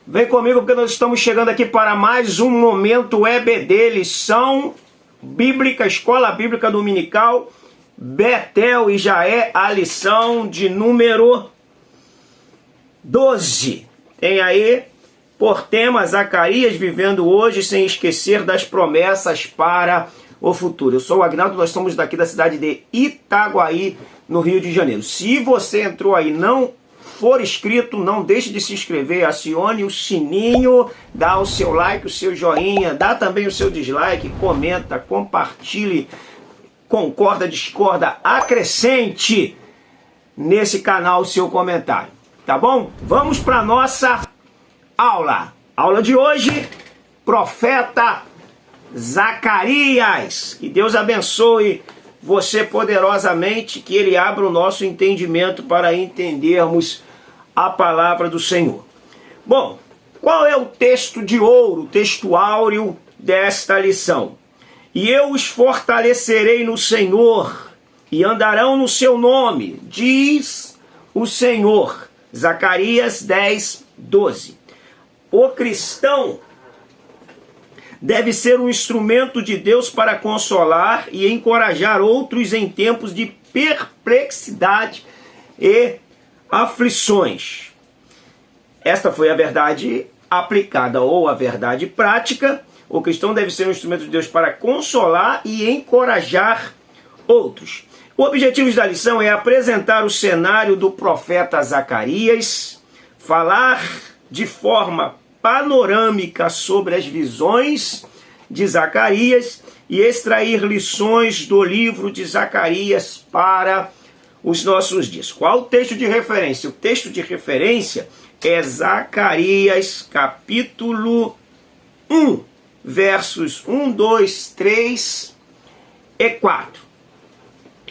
Vem comigo porque nós estamos chegando aqui para mais um momento EBD, lição bíblica, escola bíblica dominical, Betel, e já é a lição de número 12. Tem aí por tema Zacarias vivendo hoje sem esquecer das promessas para o futuro. Eu sou o Agnaldo, nós somos daqui da cidade de Itaguaí, no Rio de Janeiro. Se você entrou aí e não for inscrito, não deixe de se inscrever, acione o sininho, dá o seu like, o seu joinha, dá também o seu dislike, comenta, compartilhe, concorda, discorda, acrescente nesse canal o seu comentário, tá bom? Vamos para nossa aula. Aula de hoje, profeta Zacarias. Que Deus abençoe você poderosamente, que Ele abra o nosso entendimento para entendermos a palavra do Senhor. Bom, qual é o texto de ouro, o texto áureo desta lição? E eu os fortalecerei no Senhor, e andarão no seu nome, diz o Senhor. Zacarias 10, 12. O cristão deve ser um instrumento de Deus para consolar e encorajar outros em tempos de perplexidade e aflições. Esta foi a verdade aplicada ou a verdade prática. O cristão deve ser um instrumento de Deus para consolar e encorajar outros. O objetivo da lição é apresentar o cenário do profeta Zacarias, falar de forma panorâmica sobre as visões de Zacarias e extrair lições do livro de Zacarias para os nossos dias. Qual o texto de referência? O texto de referência é Zacarias capítulo 1, versos 1, 2, 3 e 4.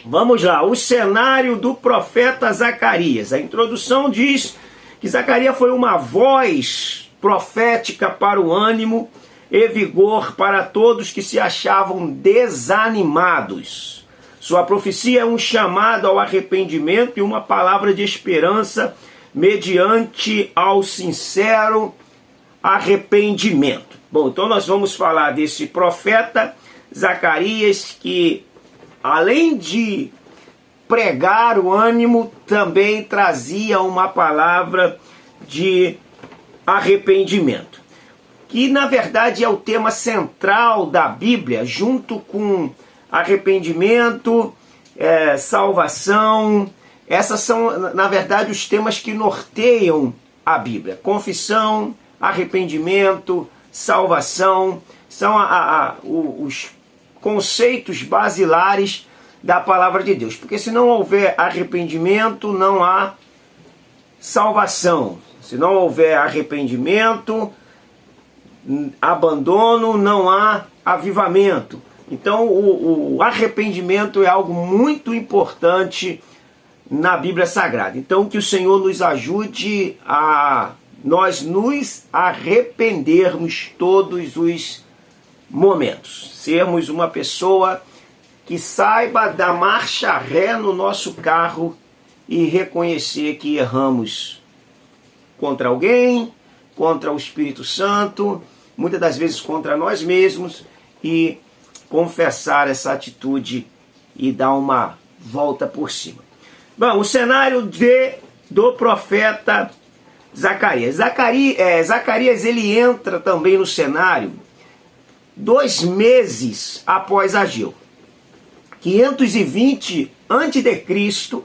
Vamos lá, o cenário do profeta Zacarias. A introdução diz que Zacarias foi uma voz profética para o ânimo e vigor para todos que se achavam desanimados. Sua profecia é um chamado ao arrependimento e uma palavra de esperança mediante ao sincero arrependimento. Bom, então nós vamos falar desse profeta Zacarias que, além de pregar o ânimo, também trazia uma palavra de arrependimento, que na verdade é o tema central da Bíblia, junto com arrependimento, salvação. Essas são, na verdade, os temas que norteiam a Bíblia. Confissão, arrependimento, salvação, são os conceitos basilares da palavra de Deus. Porque se não houver arrependimento, não há salvação. Se não houver arrependimento, abandono, não há avivamento. Então o arrependimento é algo muito importante na Bíblia Sagrada. Então que o Senhor nos ajude a nós nos arrependermos todos os momentos. Sermos uma pessoa que saiba dar marcha ré no nosso carro e reconhecer que erramos contra alguém, contra o Espírito Santo, muitas das vezes contra nós mesmos, e confessar essa atitude e dar uma volta por cima. Bom, o cenário do profeta Zacarias. Zacarias ele entra também no cenário 2 meses após Ageu. 520 a.C.,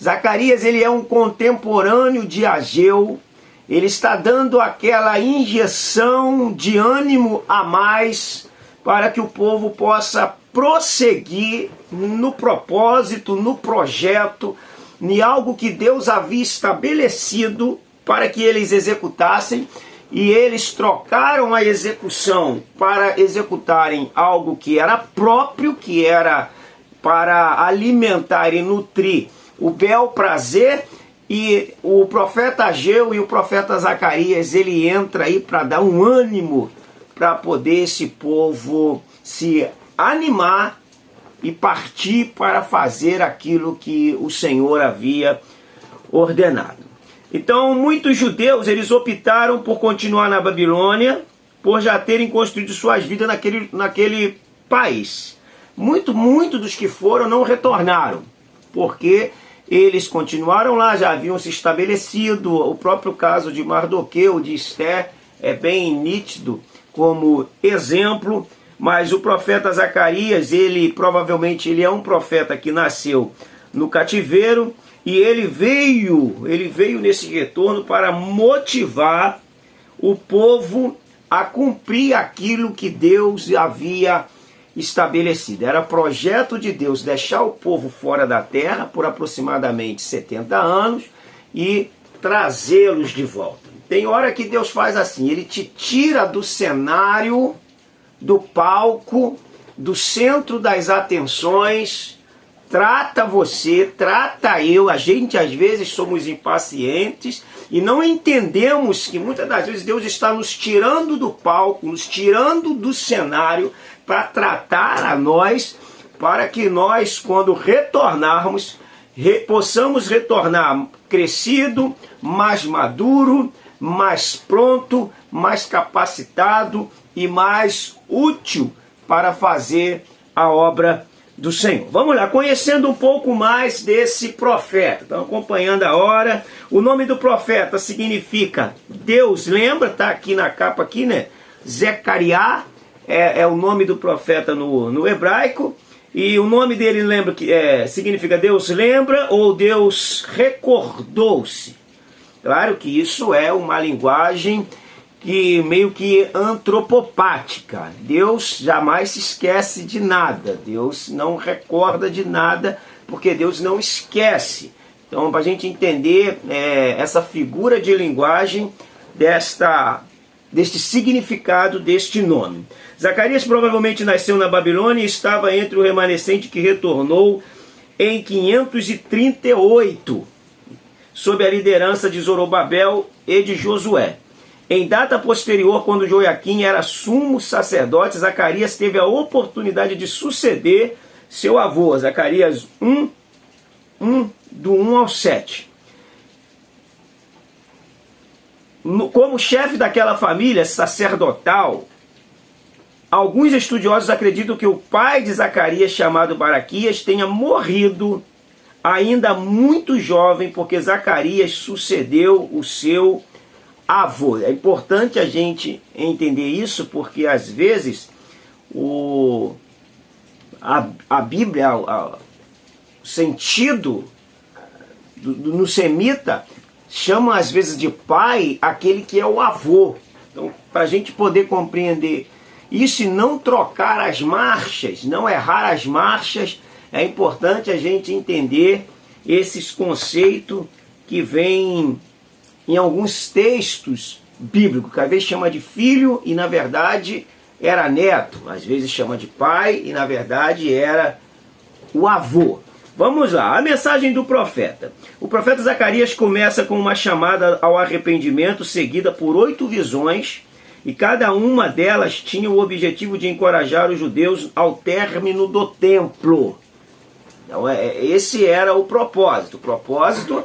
Zacarias ele é um contemporâneo de Ageu. Ele está dando aquela injeção de ânimo a mais para que o povo possa prosseguir no propósito, no projeto, em algo que Deus havia estabelecido para que eles executassem, e eles trocaram a execução para executarem algo que era próprio, que era para alimentar e nutrir o bel prazer. E o profeta Ageu e o profeta Zacarias, ele entra aí para dar um ânimo para poder esse povo se animar e partir para fazer aquilo que o Senhor havia ordenado. Então, muitos judeus, eles optaram por continuar na Babilônia, por já terem construído suas vidas naquele país. Muito dos que foram não retornaram, porque eles continuaram lá, já haviam se estabelecido. O próprio caso de Mardoqueu, de Esther, é bem nítido como exemplo. Mas o profeta Zacarias, provavelmente ele é um profeta que nasceu no cativeiro, e ele veio nesse retorno para motivar o povo a cumprir aquilo que Deus havia estabelecido. Era projeto de Deus deixar o povo fora da terra por aproximadamente 70 anos e trazê-los de volta. Tem hora que Deus faz assim, ele te tira do cenário, do palco, do centro das atenções, trata você, trata eu. A gente às vezes somos impacientes e não entendemos que muitas das vezes Deus está nos tirando do palco, nos tirando do cenário para tratar a nós, para que nós, quando retornarmos, possamos retornar crescido, mais maduro, mais pronto, mais capacitado e mais útil para fazer a obra do Senhor. Vamos lá, conhecendo um pouco mais desse profeta. Estão acompanhando a hora. O nome do profeta significa Deus lembra, está aqui na capa aqui, né? Zecariá é o nome do profeta no hebraico. E o nome dele significa Deus lembra ou Deus recordou-se. Claro que isso é uma linguagem que meio que antropopática. Deus jamais se esquece de nada. Deus não recorda de nada, porque Deus não esquece. Então, para a gente entender essa figura de linguagem deste significado deste nome. Zacarias provavelmente nasceu na Babilônia e estava entre o remanescente que retornou em 538, sob a liderança de Zorobabel e de Josué. Em data posterior, quando Joaquim era sumo sacerdote, Zacarias teve a oportunidade de suceder seu avô. Zacarias 1, do 1 ao 7. Como chefe daquela família sacerdotal, alguns estudiosos acreditam que o pai de Zacarias, chamado Baraquias, tenha morrido ainda muito jovem, porque Zacarias sucedeu o seu avô. É importante a gente entender isso, porque às vezes a Bíblia, o sentido no semita, chama às vezes de pai aquele que é o avô. Então, para a gente poder compreender isso e não trocar as marchas, não errar as marchas, é importante a gente entender esses conceitos que vêm em alguns textos bíblicos, que às vezes chama de filho e na verdade era neto, às vezes chama de pai e na verdade era o avô. Vamos lá, a mensagem do profeta. O profeta Zacarias começa com uma chamada ao arrependimento, seguida por 8 visões, e cada uma delas tinha o objetivo de encorajar os judeus ao término do templo. Então, esse era o propósito. O propósito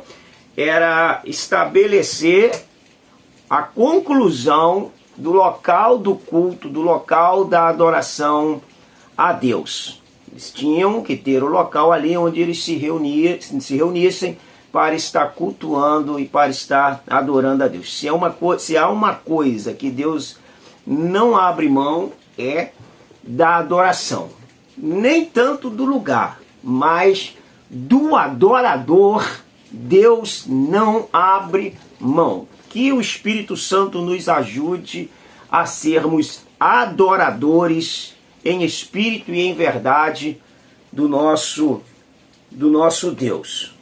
era estabelecer a conclusão do local do culto, do local da adoração a Deus. Eles tinham que ter o local ali onde eles se reunissem para estar cultuando e para estar adorando a Deus. Se há uma coisa que Deus não abre mão, é da adoração. Nem tanto do lugar, mas do adorador, Deus não abre mão. Que o Espírito Santo nos ajude a sermos adoradores em espírito e em verdade do nosso Deus.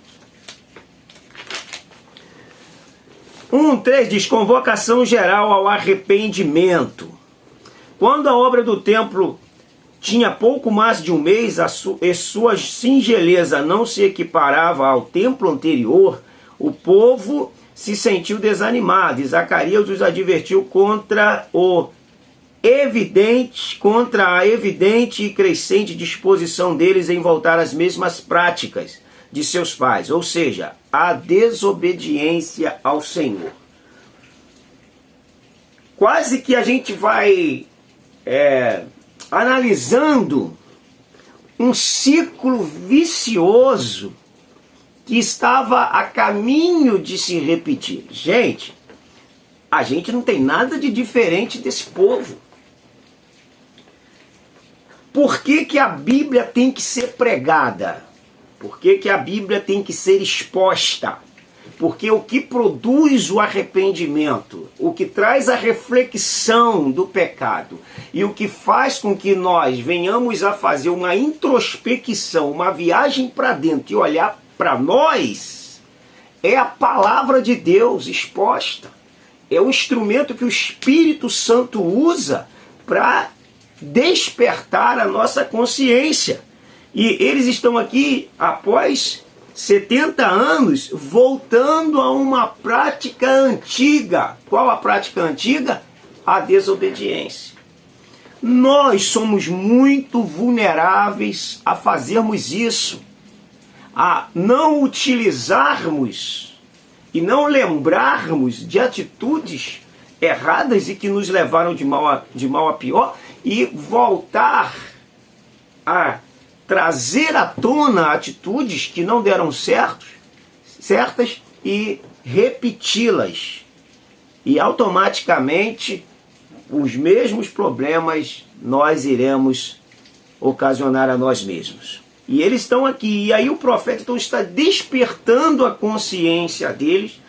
1:3 diz: convocação geral ao arrependimento. Quando a obra do templo tinha pouco mais de um mês e sua singeleza não se equiparava ao templo anterior, o povo se sentiu desanimado, e Zacarias os advertiu contra a evidente e crescente disposição deles em voltar às mesmas práticas. de seus pais, ou seja, a desobediência ao Senhor. Quase que a gente vai analisando um ciclo vicioso que estava a caminho de se repetir. Gente, a gente não tem nada de diferente desse povo. Por que que a Bíblia tem que ser pregada? Por que que a Bíblia tem que ser exposta? Porque o que produz o arrependimento, o que traz a reflexão do pecado e o que faz com que nós venhamos a fazer uma introspecção, uma viagem para dentro e olhar para nós, é a palavra de Deus exposta. É o instrumento que o Espírito Santo usa para despertar a nossa consciência. E eles estão aqui após 70 anos voltando a uma prática antiga. Qual a prática antiga? A desobediência. Nós somos muito vulneráveis a fazermos isso, a não utilizarmos e não lembrarmos de atitudes erradas e que nos levaram de mal a pior, e voltar a trazer à tona atitudes que não deram certas e repeti-las. E automaticamente os mesmos problemas nós iremos ocasionar a nós mesmos. E eles estão aqui, e aí o profeta então está despertando a consciência deles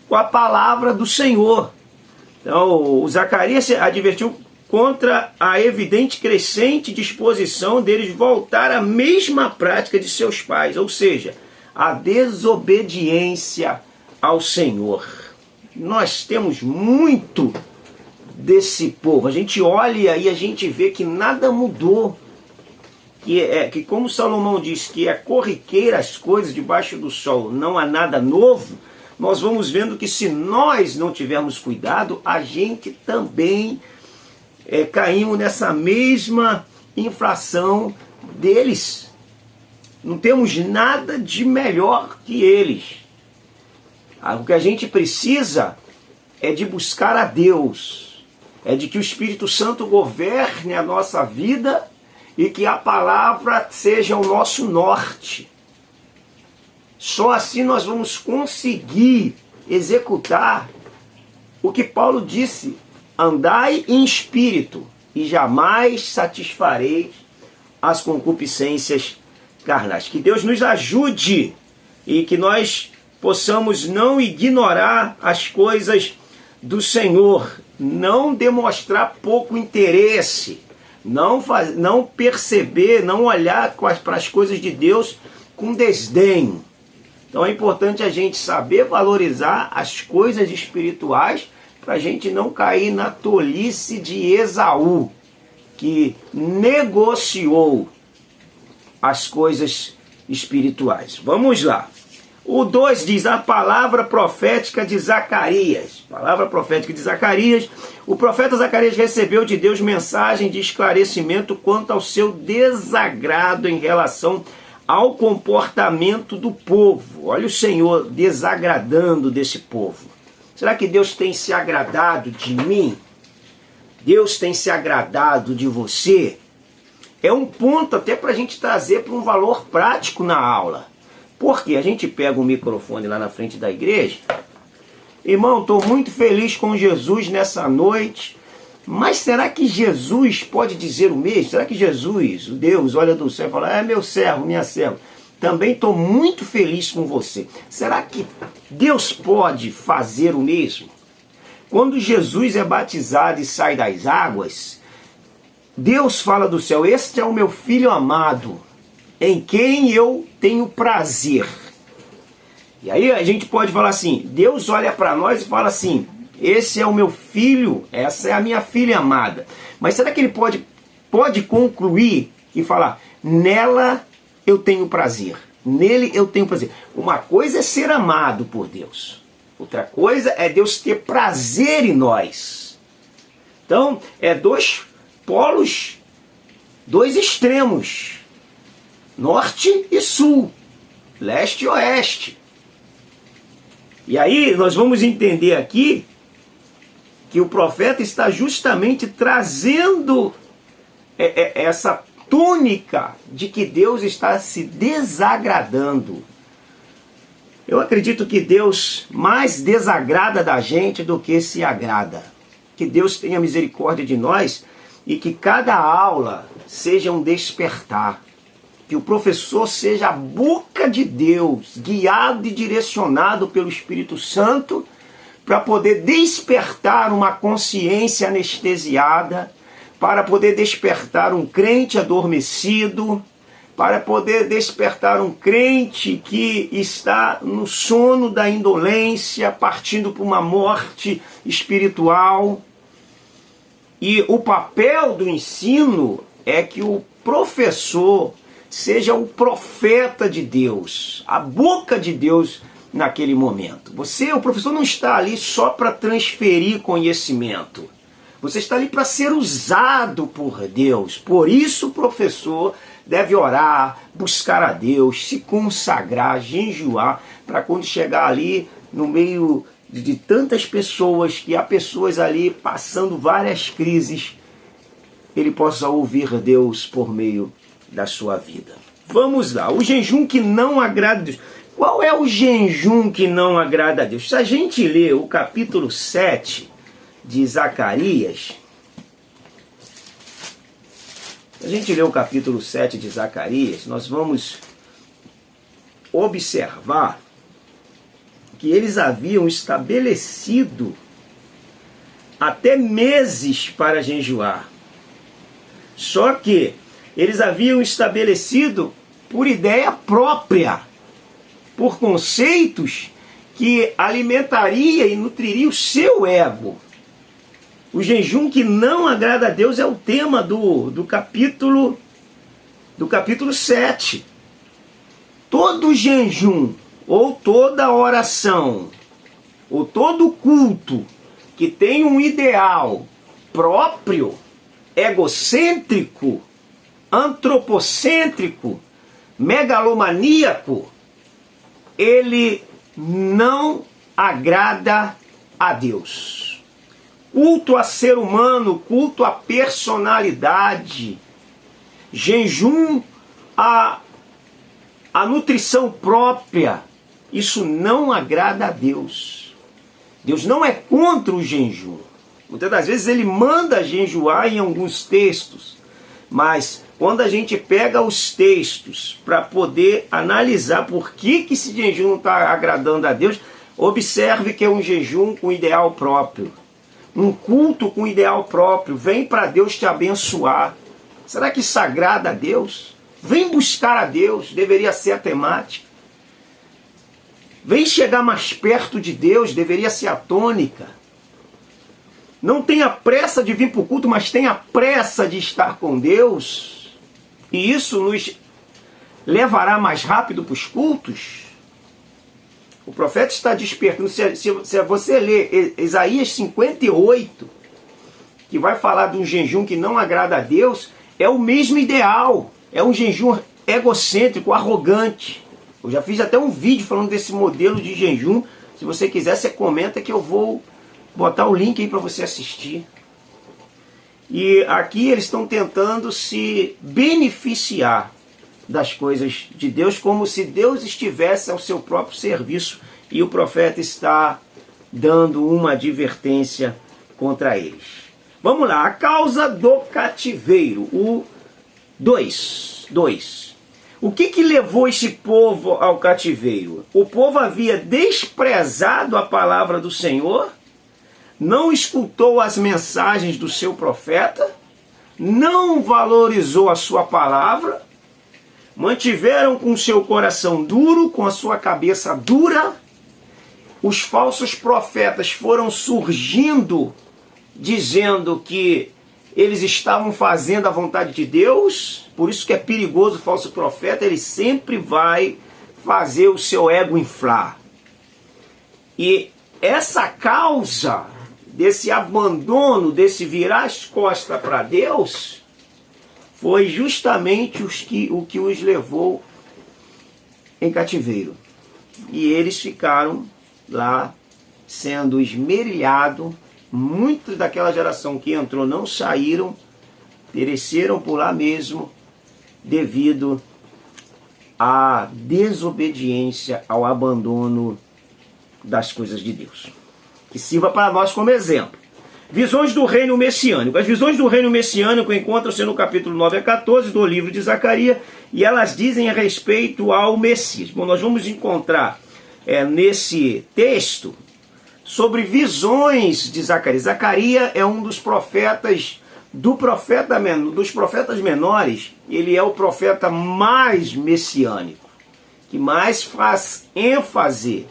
com a palavra do Senhor. Então o Zacarias se advertiu contra a evidente crescente disposição deles voltar à mesma prática de seus pais, ou seja, a desobediência ao Senhor. Nós temos muito desse povo. A gente olha e a gente vê que nada mudou. Que como Salomão diz, que é corriqueira as coisas debaixo do sol, não há nada novo. Nós vamos vendo que se nós não tivermos cuidado, a gente também caímos nessa mesma infração deles. Não temos nada de melhor que eles. O que a gente precisa é de buscar a Deus, é de que o Espírito Santo governe a nossa vida e que a palavra seja o nosso norte. Só assim nós vamos conseguir executar o que Paulo disse: andai em espírito e jamais satisfareis as concupiscências carnais. Que Deus nos ajude e que nós possamos não ignorar as coisas do Senhor, não demonstrar pouco interesse, não perceber, não olhar para as coisas de Deus com desdém. Então é importante a gente saber valorizar as coisas espirituais para a gente não cair na tolice de Esaú, que negociou as coisas espirituais. Vamos lá. O 2 diz a palavra profética de Zacarias. Palavra profética de Zacarias. O profeta Zacarias recebeu de Deus mensagem de esclarecimento quanto ao seu desagrado em relação ao comportamento do povo. Olha o Senhor desagradando desse povo. Será que Deus tem se agradado de mim? Deus tem se agradado de você? É um ponto até para a gente trazer para um valor prático na aula. Porque a gente pega o microfone lá na frente da igreja. Irmão, estou muito feliz com Jesus nessa noite. Mas será que Jesus pode dizer o mesmo? Será que Jesus, o Deus, olha do céu e fala: é meu servo, minha serva, também estou muito feliz com você. Será que Deus pode fazer o mesmo? Quando Jesus é batizado e sai das águas, Deus fala do céu: este é o meu filho amado, em quem eu tenho prazer. E aí a gente pode falar assim, Deus olha para nós e fala assim: esse é o meu filho, essa é a minha filha amada. Mas será que ele pode concluir e falar: nela eu tenho prazer, nele eu tenho prazer? Uma coisa é ser amado por Deus, outra coisa é Deus ter prazer em nós. Então é dois polos, dois extremos, norte e sul. leste e oeste. E aí nós vamos entender aqui que o profeta está justamente trazendo essa tônica de que Deus está se desagradando. Eu acredito que Deus mais desagrada da gente do que se agrada. Que Deus tenha misericórdia de nós e que cada aula seja um despertar. Que o professor seja a boca de Deus, guiado e direcionado pelo Espírito Santo, para poder despertar uma consciência anestesiada, para poder despertar um crente adormecido, para poder despertar um crente que está no sono da indolência, partindo para uma morte espiritual. E o papel do ensino é que o professor seja o profeta de Deus, a boca de Deus naquele momento. O professor não está ali só para transferir conhecimento. Você está ali para ser usado por Deus. Por isso o professor deve orar, buscar a Deus, se consagrar, jejuar, para quando chegar ali no meio de tantas pessoas, que há pessoas ali passando várias crises, ele possa ouvir Deus por meio da sua vida. Vamos lá, o jejum que não agrada a Deus. Qual é o jejum que não agrada a Deus? Se a gente ler o capítulo 7 de Zacarias, nós vamos observar que eles haviam estabelecido até meses para jejuar. Só que eles haviam estabelecido por ideia própria, por conceitos que alimentaria e nutriria o seu ego. O jejum que não agrada a Deus é o tema do capítulo 7. Todo jejum, ou toda oração, ou todo culto que tem um ideal próprio, egocêntrico, antropocêntrico, megalomaníaco, ele não agrada a Deus. Culto a ser humano, culto à personalidade, jejum à nutrição própria, isso não agrada a Deus. Deus não é contra o jejum. Muitas das vezes ele manda jejuar em alguns textos, mas quando a gente pega os textos para poder analisar por que esse jejum não está agradando a Deus, observe que é um jejum com ideal próprio. Um culto com ideal próprio. Vem para Deus te abençoar. Será que isso agrada a Deus? Vem buscar a Deus, deveria ser a temática. Vem chegar mais perto de Deus, deveria ser a tônica. Não tenha pressa de vir para o culto, mas tenha pressa de estar com Deus. E isso nos levará mais rápido para os cultos. O profeta está despertando. Se você ler Isaías 58, que vai falar de um jejum que não agrada a Deus, é o mesmo ideal. É um jejum egocêntrico, arrogante. Eu já fiz até um vídeo falando desse modelo de jejum. Se você quiser, você comenta que eu vou botar o link aí para você assistir. E aqui eles estão tentando se beneficiar das coisas de Deus, como se Deus estivesse ao seu próprio serviço, e o profeta está dando uma advertência contra eles. Vamos lá, a causa do cativeiro, o 2. O que levou esse povo ao cativeiro? O povo havia desprezado a palavra do Senhor, não escutou as mensagens do seu profeta, não valorizou a sua palavra, mantiveram com seu coração duro, com a sua cabeça dura. Os falsos profetas foram surgindo, dizendo que eles estavam fazendo a vontade de Deus. Por isso que é perigoso o falso profeta, ele sempre vai fazer o seu ego inflar. E essa causa desse abandono, desse virar as costas para Deus, foi justamente o que os levou em cativeiro. E eles ficaram lá sendo esmerilhados. Muitos daquela geração que entrou não saíram, pereceram por lá mesmo, devido à desobediência, ao abandono das coisas de Deus. Que sirva para nós como exemplo. Visões do reino messiânico. As visões do reino messiânico encontram-se no capítulo 9 a 14 do livro de Zacarias, e elas dizem a respeito ao Messias. Bom, nós vamos encontrar nesse texto sobre visões de Zacarias. Zacarias é um dos profetas, dos profetas menores. Ele é o profeta mais messiânico, que mais faz ênfase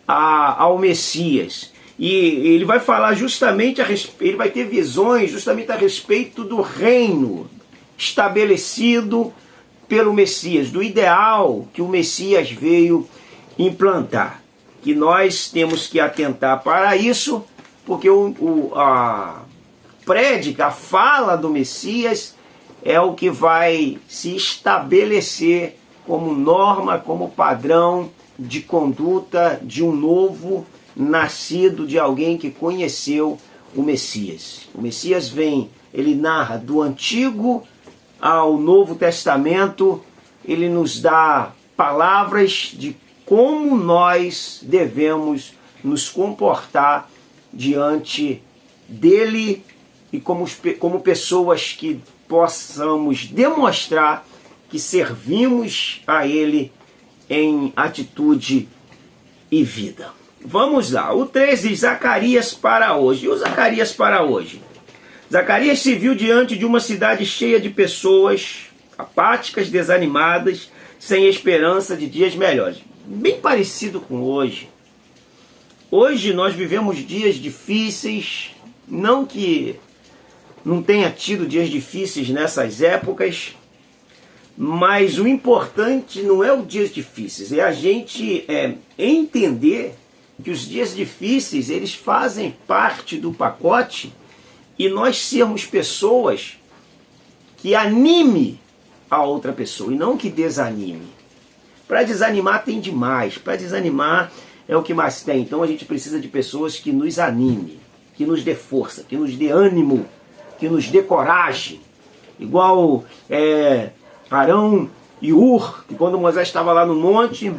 ao Messias. E ele vai falar justamente ele vai ter visões justamente a respeito do reino estabelecido pelo Messias, do ideal que o Messias veio implantar. Que nós temos que atentar para isso, porque a prédica, a fala do Messias é o que vai se estabelecer como norma, como padrão de conduta de um novo nascido, de alguém que conheceu o Messias. O Messias vem, ele narra do Antigo ao Novo Testamento, ele nos dá palavras de como nós devemos nos comportar diante dele e como pessoas que possamos demonstrar que servimos a ele em atitude e vida. Vamos lá, o 3 diz Zacarias para hoje. E o Zacarias para hoje? Zacarias se viu diante de uma cidade cheia de pessoas apáticas, desanimadas, sem esperança de dias melhores. Bem parecido com hoje. Hoje nós vivemos dias difíceis, não que não tenha tido dias difíceis nessas épocas, mas o importante não é os dias difíceis, é a gente entender que os dias difíceis, eles fazem parte do pacote, e nós sermos pessoas que anime a outra pessoa e não que desanime. Para desanimar tem demais, para desanimar é o que mais tem. Então a gente precisa de pessoas que nos anime, que nos dê força, que nos dê ânimo, que nos dê coragem. Igual Arão e Ur, que quando Moisés estava lá no monte,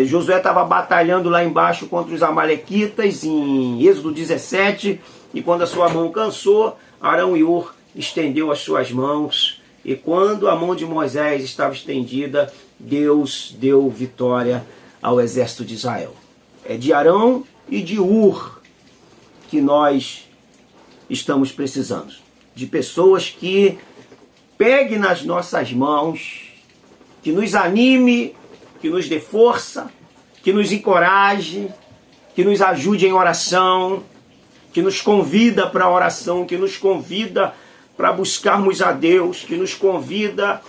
Josué estava batalhando lá embaixo contra os amalequitas, em Êxodo 17, e quando a sua mão cansou, Arão e Ur estendeu as suas mãos, e quando a mão de Moisés estava estendida, Deus deu vitória ao exército de Israel. É de Arão e de Ur que nós estamos precisando, de pessoas que peguem nas nossas mãos, que nos anime, que nos dê força, que nos encoraje, que nos ajude em oração, que nos convida para a oração, que nos convida para buscarmos a Deus, que nos convida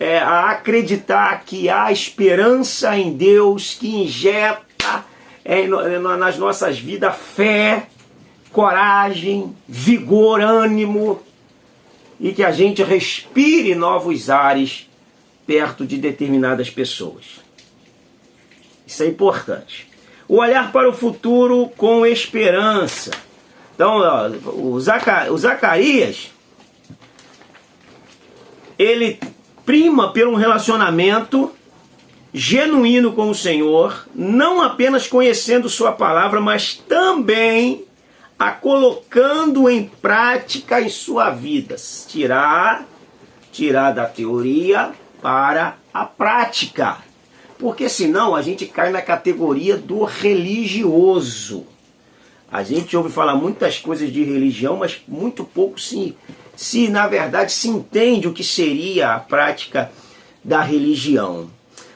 a acreditar que há esperança em Deus, que injeta nas nossas vidas fé, coragem, vigor, ânimo, e que a gente respire novos ares perto de determinadas pessoas. Isso é importante. O olhar para o futuro com esperança. Então, o Zacarias, ele prima por um relacionamento genuíno com o Senhor, não apenas conhecendo sua palavra, mas também a colocando em prática em sua vida. Tirar da teoria para a prática. Porque senão a gente cai na categoria do religioso. A gente ouve falar muitas coisas de religião, mas muito pouco se na verdade se entende o que seria a prática da religião.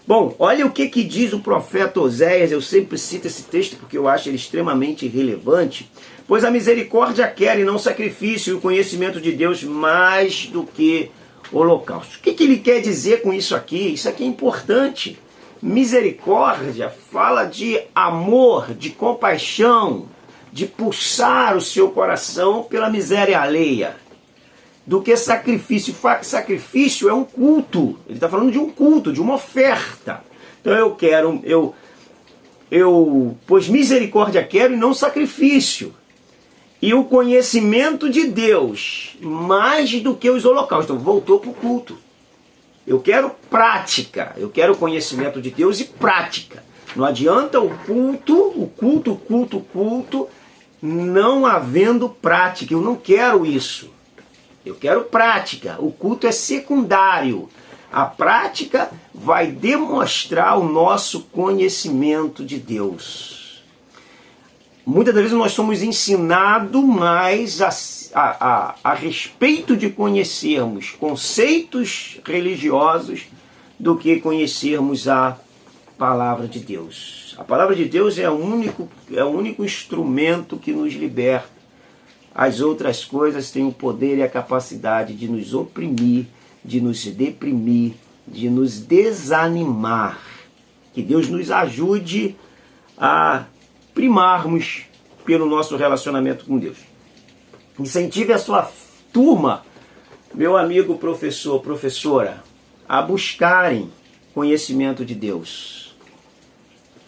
Bom, olha o que diz o profeta Oséias. Eu sempre cito esse texto porque eu acho ele extremamente relevante. Pois a misericórdia quer e não sacrifício, e o conhecimento de Deus mais do que holocausto. O que ele quer dizer com isso aqui? Isso aqui é importante. Misericórdia fala de amor, de compaixão, de pulsar o seu coração pela miséria alheia. do que sacrifício. Sacrifício é um culto. Ele está falando de um culto, de uma oferta. Então pois misericórdia quero e não sacrifício. E o conhecimento de Deus, mais do que os holocaustos. Então voltou para o culto. Eu quero prática, eu quero conhecimento de Deus e prática. Não adianta o culto, não havendo prática. Eu não quero isso. Eu quero prática. O culto é secundário. A prática vai demonstrar o nosso conhecimento de Deus. Muitas das vezes nós somos ensinados mais a respeito de conhecermos conceitos religiosos do que conhecermos a palavra de Deus. A palavra de Deus é o único instrumento que nos liberta. As outras coisas têm o poder e a capacidade de nos oprimir, de nos deprimir, de nos desanimar. Que Deus nos ajude a primarmos pelo nosso relacionamento com Deus. Incentive a sua turma, meu amigo professor, professora, a buscarem conhecimento de Deus,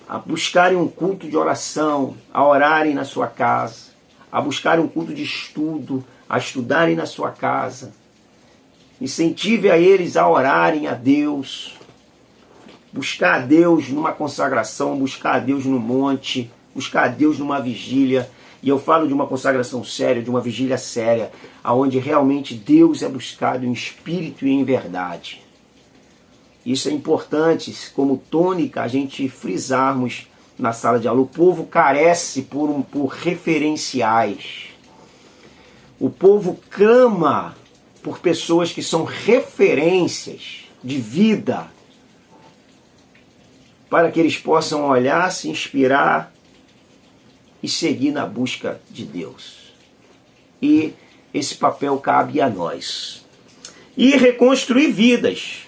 a buscarem um culto de oração, a orarem na sua casa, a buscarem um culto de estudo, a estudarem na sua casa. Incentive a eles a orarem a Deus, buscar a Deus numa consagração, buscar a Deus no monte, buscar a Deus numa vigília. E eu falo de uma consagração séria, de uma vigília séria, onde realmente Deus é buscado em espírito e em verdade. Isso é importante, como tônica, a gente frisarmos na sala de aula. O povo carece por referenciais. O povo clama por pessoas que são referências de vida, para que eles possam olhar, se inspirar e seguir na busca de Deus. E esse papel cabe a nós. E reconstruir vidas.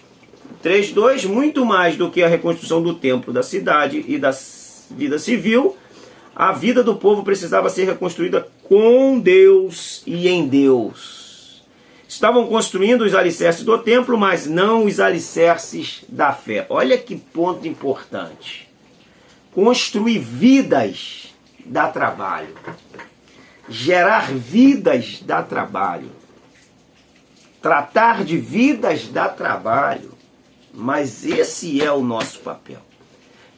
3.2, muito mais do que a reconstrução do templo, da cidade e da vida civil, a vida do povo precisava ser reconstruída com Deus e em Deus. Estavam construindo os alicerces do templo, mas não os alicerces da fé. Olha que ponto importante. Construir vidas dá trabalho. Gerar vidas dá trabalho. Tratar de vidas dá trabalho. Mas esse é o nosso papel.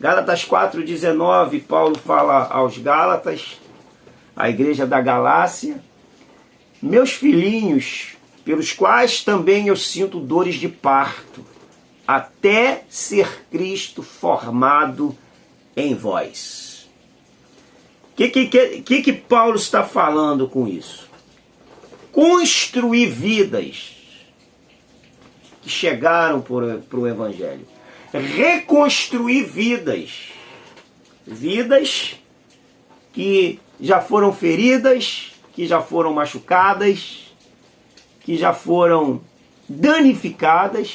Gálatas 4,19, Paulo fala aos Gálatas, a igreja da Galácia: meus filhinhos, pelos quais também eu sinto dores de parto, até ser Cristo formado em vós. O que Paulo está falando com isso? Construir vidas que chegaram para o Evangelho. Reconstruir vidas. Vidas que já foram feridas, que já foram machucadas, que já foram danificadas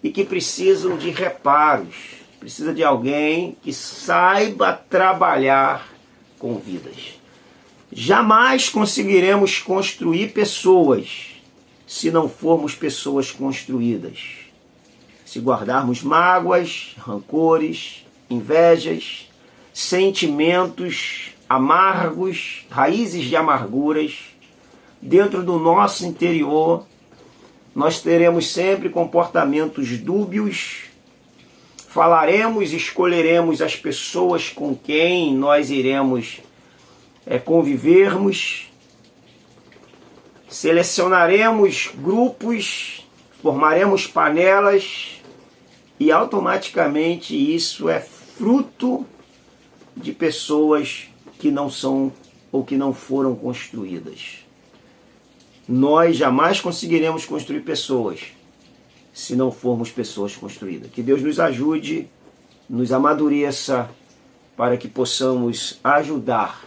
e que precisam de reparos. Precisa de alguém que saiba trabalhar com vidas. Jamais conseguiremos construir pessoas se não formos pessoas construídas. Se guardarmos mágoas, rancores, invejas, sentimentos amargos, raízes de amarguras, dentro do nosso interior, nós teremos sempre comportamentos dúbios, falaremos e escolheremos as pessoas com quem nós iremos convivermos, selecionaremos grupos, formaremos panelas e automaticamente isso é fruto de pessoas que não são ou que não foram construídas. Nós jamais conseguiremos construir pessoas se não formos pessoas construídas. Que Deus nos ajude, nos amadureça, para que possamos ajudar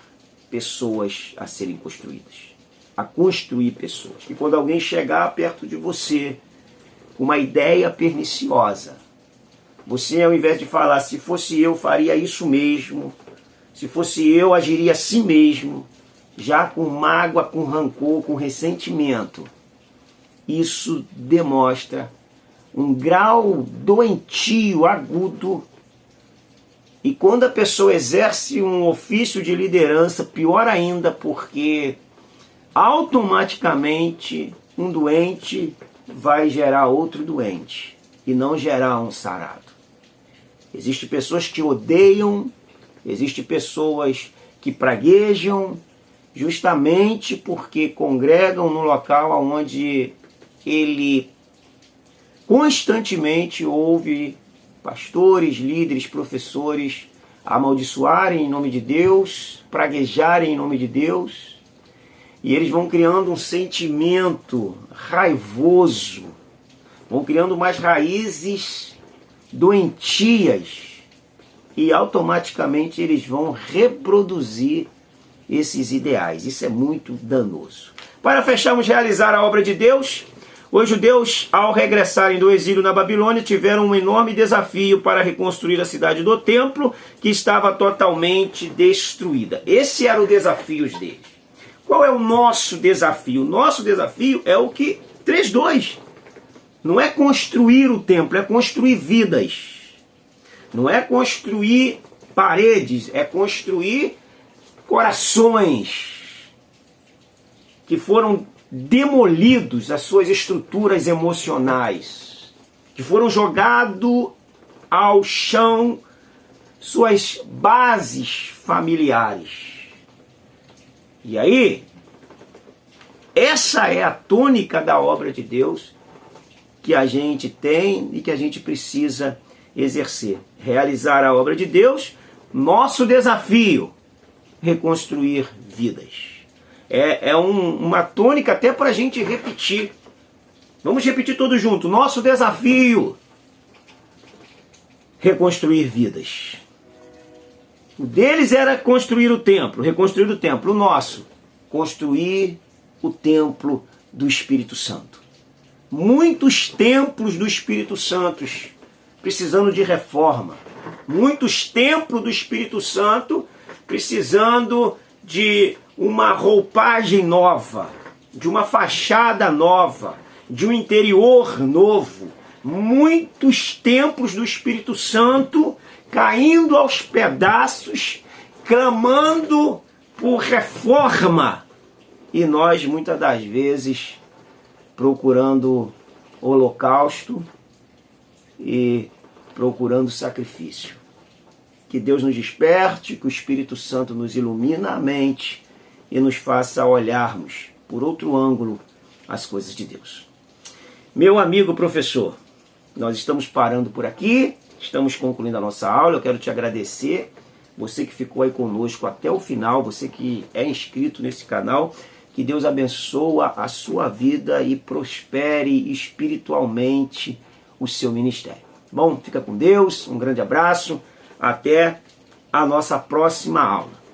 pessoas a serem construídas, a construir pessoas. E quando alguém chegar perto de você com uma ideia perniciosa, você, ao invés de falar, se fosse eu, faria isso mesmo, se fosse eu, agiria assim mesmo, já com mágoa, com rancor, com ressentimento, isso demonstra um grau doentio, agudo. E quando a pessoa exerce um ofício de liderança, pior ainda, porque automaticamente um doente vai gerar outro doente e não gerar um sarado. Existem pessoas que odeiam, existem pessoas que praguejam, justamente porque congregam no local onde ele constantemente ouve pastores, líderes, professores amaldiçoarem em nome de Deus, praguejarem em nome de Deus, e eles vão criando um sentimento raivoso, vão criando mais raízes doentias, e automaticamente eles vão reproduzir esses ideais. Isso é muito danoso. Para fecharmos realizar a obra de Deus, os judeus, ao regressarem do exílio na Babilônia, tiveram um enorme desafio para reconstruir a cidade do templo, que estava totalmente destruída. Esse era o desafio deles. Qual é o nosso desafio? O nosso desafio é o que 3:2. Não é construir o templo, é construir vidas. Não é construir paredes, é construir corações que foram demolidos, as suas estruturas emocionais, que foram jogados ao chão suas bases familiares. E aí, essa é a tônica da obra de Deus que a gente tem e que a gente precisa exercer. Realizar a obra de Deus, nosso desafio, reconstruir vidas. É uma tônica até para a gente repetir. Vamos repetir todos juntos. Nosso desafio, reconstruir vidas. O deles era construir o templo, reconstruir o templo. O nosso, construir o templo do Espírito Santo. Muitos templos do Espírito Santo precisando de reforma. Muitos templos do Espírito Santo precisando de uma roupagem nova, de uma fachada nova, de um interior novo. Muitos templos do Espírito Santo caindo aos pedaços, clamando por reforma. E nós, muitas das vezes, procurando holocausto e procurando sacrifício. Que Deus nos desperte, que o Espírito Santo nos ilumine a mente e nos faça olharmos por outro ângulo as coisas de Deus. Meu amigo professor, nós estamos parando por aqui, estamos concluindo a nossa aula. Eu quero te agradecer, você que ficou aí conosco até o final, você que é inscrito nesse canal. Que Deus abençoe a sua vida e prospere espiritualmente o seu ministério. Bom, fica com Deus, um grande abraço, até a nossa próxima aula.